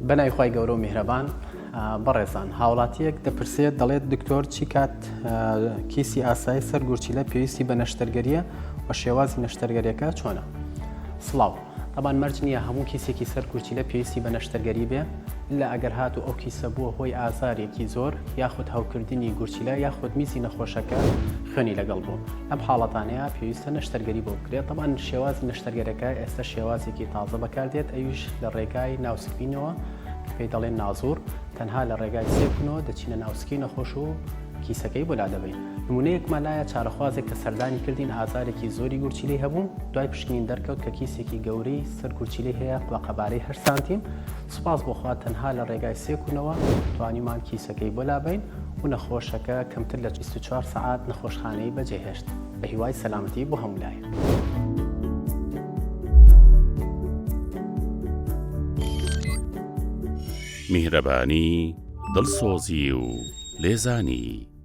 بەنای خوای گەورە و میهرەبان بەڕێزان هاوڵاتیەک دەپرسێت دەڵێت دکتۆر چی کات کیسی ئاسایی سەرگورچیلە پێویستی بە نەشتەرگەریە و شێوازی نەشتەرگەریەکە چۆنە؟ سڵاو طبعاً مەرج نییە هەموو کیسێکی سەرگورچیلە پێویستی بە نەشتەرگەری بێ لە ئەگەر هاتو ئەو کیسە بووە هۆی ئازارێکی زۆر یاخود هەوکردنی گورچیلە یاخود میزی نەخۆشەکە خوێنی لەگەڵ بوو ئەم حاڵەتانەیە پێویستە نەشتەرگەری بۆ بکرێت طبعاً شێوازی نەشتەرگەرەکە ئێستا شێوازێکی تازە بەکاردێت ئەویش لە ڕێگای ناوسکبینەوە پێی دەڵێن نازور تەنها لە ڕێگای سێکونەوە دەچینە ناوسکی نەخۆش و کیسەکەی بۆ لادەبین نمونەیەکمان لایە چارەخوازێک کە سەردانی کردین ئازارێکی زۆری گورچیلەی هەبوو دوای پشکنین دەرکەوت کە کیسێکی گەورەی سەر گورچیلەی هەیە بە قەبارەی 8 سانتیم سوپاس بۆخوا تەنها لە ڕێگای سێکونەوە توانیمان کیسەکەی بۆ لابین و نەخۆشەکە کەمتر لە 24 سعات نەخۆشخانەی بەجێهێشت بە هیوای سەلامەتی بۆ هەموو لایە. میهرەبانی دڵسۆزی و لێزانی